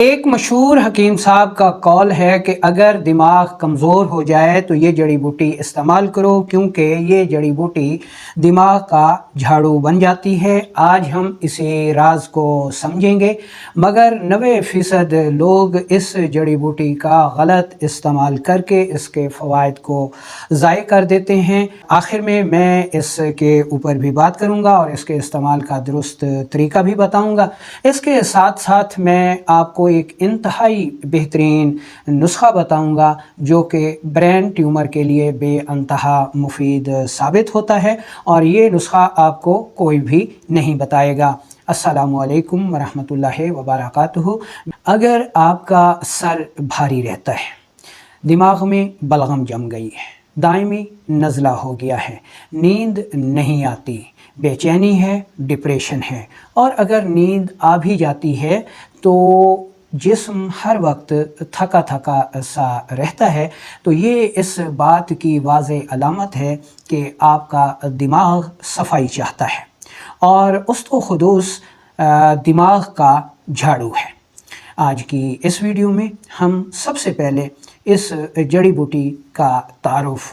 ایک مشہور حکیم صاحب کا قول ہے کہ اگر دماغ کمزور ہو جائے تو یہ جڑی بوٹی استعمال کرو، کیونکہ یہ جڑی بوٹی دماغ کا جھاڑو بن جاتی ہے۔ آج ہم اسی راز کو سمجھیں گے، مگر 90% لوگ اس جڑی بوٹی کا غلط استعمال کر کے اس کے فوائد کو ضائع کر دیتے ہیں۔ آخر میں اس کے اوپر بھی بات کروں گا اور اس کے استعمال کا درست طریقہ بھی بتاؤں گا۔ اس کے ساتھ ساتھ میں آپ کو ایک انتہائی بہترین نسخہ بتاؤں گا جو کہ برین ٹیومر کے لیے بے انتہا مفید ثابت ہوتا ہے، اور یہ نسخہ آپ کو کوئی بھی نہیں بتائے گا۔ السلام علیکم ورحمۃ اللہ وبرکاتہ۔ اگر آپ کا سر بھاری رہتا ہے، دماغ میں بلغم جم گئی ہے، دائمی نزلہ ہو گیا ہے، نیند نہیں آتی، بے چینی ہے، ڈپریشن ہے، اور اگر نیند آ بھی جاتی ہے تو جسم ہر وقت تھکا تھکا سا رہتا ہے، تو یہ اس بات کی واضح علامت ہے کہ آپ کا دماغ صفائی چاہتا ہے، اور خدوس دماغ کا جھاڑو ہے۔ آج کی اس ویڈیو میں ہم سب سے پہلے اس جڑی بوٹی کا تعارف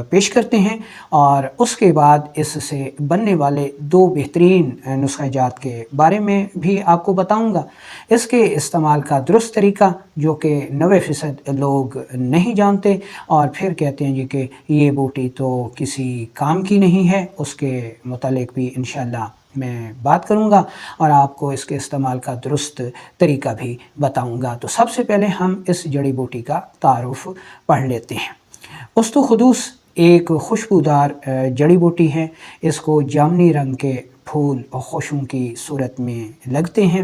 پیش کرتے ہیں، اور اس کے بعد اس سے بننے والے 2 بہترین نسخہ جات کے بارے میں بھی آپ کو بتاؤں گا۔ اس کے استعمال کا درست طریقہ جو کہ 90% لوگ نہیں جانتے، اور پھر کہتے ہیں جی کہ یہ بوٹی تو کسی کام کی نہیں ہے، اس کے متعلق بھی انشاءاللہ میں بات کروں گا اور آپ کو اس کے استعمال کا درست طریقہ بھی بتاؤں گا۔ تو سب سے پہلے ہم اس جڑی بوٹی کا تعارف پڑھ لیتے ہیں۔ خدوس ایک خوشبودار جڑی بوٹی ہے۔ اس کو جامنی رنگ کے پھول خوشبو کی صورت میں لگتے ہیں۔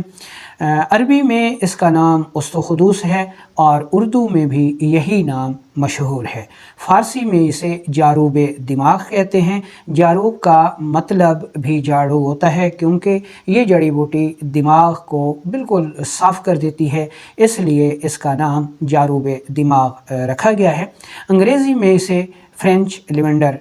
عربی میں اس کا نام خدوس ہے، اور اردو میں بھی یہی نام مشہور ہے۔ فارسی میں اسے جاروب دماغ کہتے ہیں۔ جاروب کا مطلب بھی جھاڑو ہوتا ہے، کیونکہ یہ جڑی بوٹی دماغ کو بالکل صاف کر دیتی ہے، اس لیے اس کا نام جاروب دماغ رکھا گیا ہے۔ انگریزی میں اسے فرینچ لیونڈر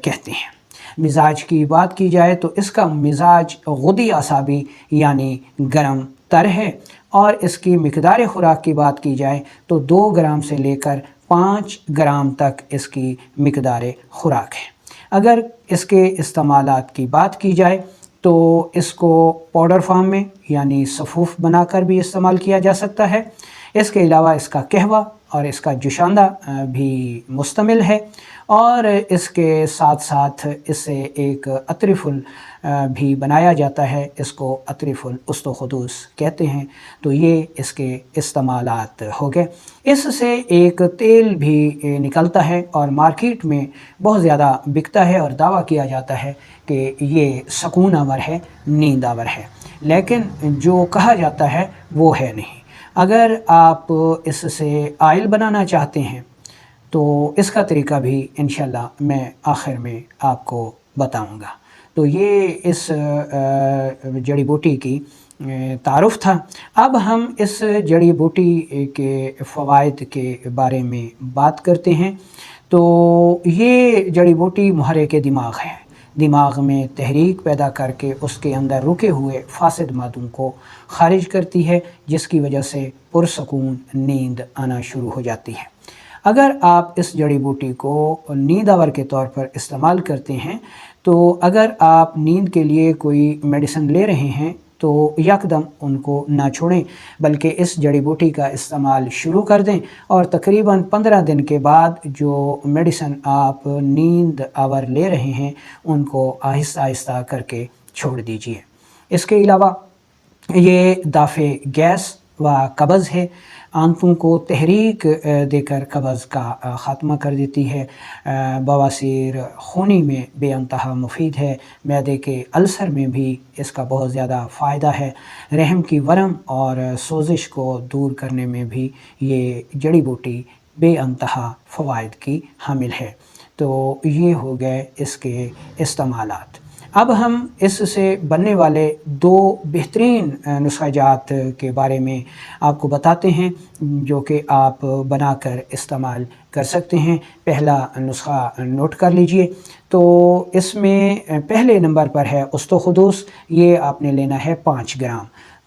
کہتے ہیں۔ مزاج کی بات کی جائے تو اس کا مزاج غدی اعصابی یعنی گرم تر ہے، اور اس کی مقدار خوراک کی بات کی جائے تو 2 گرام سے لے کر 5 گرام تک اس کی مقدار خوراک ہے۔ اگر اس کے استعمالات کی بات کی جائے تو اس کو پاؤڈر فارم میں یعنی سفوف بنا کر بھی استعمال کیا جا سکتا ہے۔ اس کے علاوہ اس کا قہوہ اور اس کا جوشاندہ بھی مستعمل ہے، اور اس کے ساتھ ساتھ اس سے ایک عطرفل بھی بنایا جاتا ہے، اس کو عطرفل خدوس کہتے ہیں۔ تو یہ اس کے استعمالات ہو گئے۔ اس سے ایک تیل بھی نکلتا ہے اور مارکیٹ میں بہت زیادہ بکتا ہے، اور دعویٰ کیا جاتا ہے کہ یہ سکون آور ہے، نیند آور ہے، لیکن جو کہا جاتا ہے وہ ہے نہیں۔ اگر آپ اس سے آئل بنانا چاہتے ہیں تو اس کا طریقہ بھی انشاءاللہ میں آخر میں آپ کو بتاؤں گا۔ تو یہ اس جڑی بوٹی کی تعارف تھا۔ اب ہم اس جڑی بوٹی کے فوائد کے بارے میں بات کرتے ہیں۔ تو یہ جڑی بوٹی محرک دماغ ہے، دماغ میں تحریک پیدا کر کے اس کے اندر رکے ہوئے فاسد مادوں کو خارج کرتی ہے، جس کی وجہ سے پرسکون نیند آنا شروع ہو جاتی ہے۔ اگر آپ اس جڑی بوٹی کو نیند آور کے طور پر استعمال کرتے ہیں تو اگر آپ نیند کے لیے کوئی میڈیسن لے رہے ہیں تو یکدم ان کو نہ چھوڑیں، بلکہ اس جڑی بوٹی کا استعمال شروع کر دیں، اور تقریباً 15 دن کے بعد جو میڈیسن آپ نیند آور لے رہے ہیں ان کو آہستہ آہستہ کر کے چھوڑ دیجیے۔ اس کے علاوہ یہ دافع گیس و قبض ہے، آنتوں کو تحریک دے کر قبض کا خاتمہ کر دیتی ہے، بواسیر خونی میں بے انتہا مفید ہے، معدے کے السر میں بھی اس کا بہت زیادہ فائدہ ہے، رحم کی ورم اور سوزش کو دور کرنے میں بھی یہ جڑی بوٹی بے انتہا فوائد کی حامل ہے۔ تو یہ ہو گئے اس کے استعمالات۔ اب ہم اس سے بننے والے 2 بہترین نسخہ جات کے بارے میں آپ کو بتاتے ہیں جو کہ آپ بنا کر استعمال کر سکتے ہیں۔ پہلا نسخہ نوٹ کر لیجئے۔ تو اس میں پہلے نمبر پر ہے خدوس، یہ آپ نے لینا ہے 5 گرام۔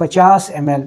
50 ml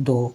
2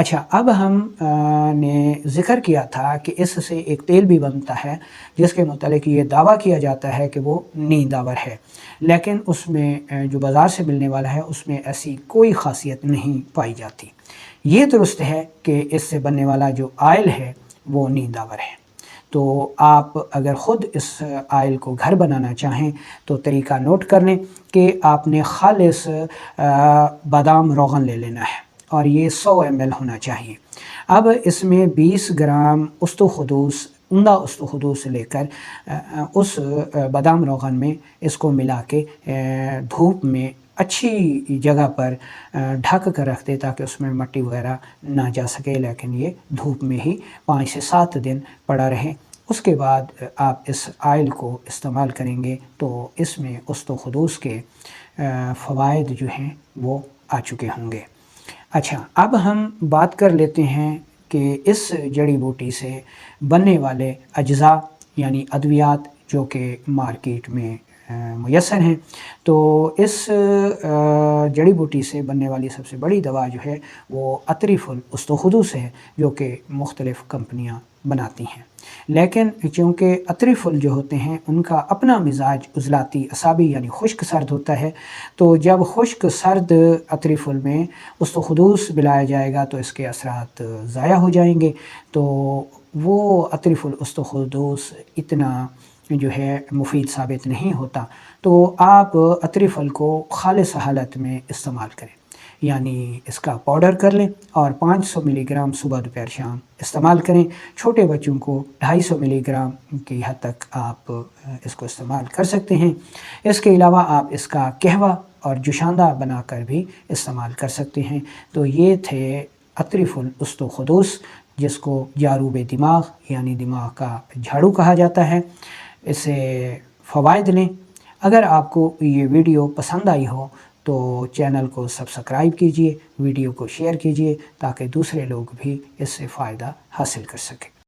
اچھا، اب ہم نے ذکر کیا تھا کہ اس سے ایک تیل بھی بنتا ہے جس کے متعلق یہ دعویٰ کیا جاتا ہے کہ وہ نیند آور ہے، لیکن اس میں جو بازار سے ملنے والا ہے اس میں ایسی کوئی خاصیت نہیں پائی جاتی۔ یہ درست ہے کہ اس سے بننے والا جو آئل ہے وہ نیند آور ہے۔ تو آپ اگر خود اس آئل کو گھر بنانا چاہیں تو طریقہ نوٹ کر لیں کہ آپ نے خالص بادام روغن لے لینا ہے اور یہ 100 ml ہونا چاہیے۔ اب اس میں 20 گرام استخدوس، عمدہ استخدوس لے کر اس بادام روغن میں اس کو ملا کے دھوپ میں اچھی جگہ پر ڈھک کر رکھ دے تاکہ اس میں مٹی وغیرہ نہ جا سکے، لیکن یہ دھوپ میں ہی 5 سے 7 دن پڑا رہے۔ اس کے بعد آپ اس آئل کو استعمال کریں گے تو اس میں استخدوس کے فوائد جو ہیں وہ آ چکے ہوں گے۔ اچھا، اب ہم بات کر لیتے ہیں کہ اس جڑی بوٹی سے بننے والے اجزاء یعنی ادویات جو کہ مارکیٹ میں میسر ہیں۔ تو اس جڑی بوٹی سے بننے والی سب سے بڑی دوا جو ہے وہ اطریف الاستخدوس ہے، جو کہ مختلف کمپنیاں بناتی ہیں، لیکن چونکہ اطریف جو ہوتے ہیں ان کا اپنا مزاج عضلاتی اعصابی یعنی خشک سرد ہوتا ہے، تو جب خشک سرد اطریف میں استخدوس ملایا جائے گا تو اس کے اثرات ضائع ہو جائیں گے، تو وہ اطریف الاستخدوس اتنا جو ہے مفید ثابت نہیں ہوتا۔ تو آپ اطریف کو خالص حالت میں استعمال کریں، یعنی اس کا پاؤڈر کر لیں اور 500 ملی گرام صبح دوپہر شام استعمال کریں۔ چھوٹے بچوں کو 250 ملی گرام کی حد تک آپ اس کو استعمال کر سکتے ہیں۔ اس کے علاوہ آپ اس کا قہوہ اور جوشاندہ بنا کر بھی استعمال کر سکتے ہیں۔ تو یہ تھے اطریف الاستخدوس، جس کو جاروب دماغ یعنی دماغ کا جھاڑو کہا جاتا ہے۔ اسے فوائد لیں۔ اگر آپ کو یہ ویڈیو پسند آئی ہو تو چینل کو سبسکرائب کیجئے، ویڈیو کو شیئر کیجئے تاکہ دوسرے لوگ بھی اس سے فائدہ حاصل کر سکیں۔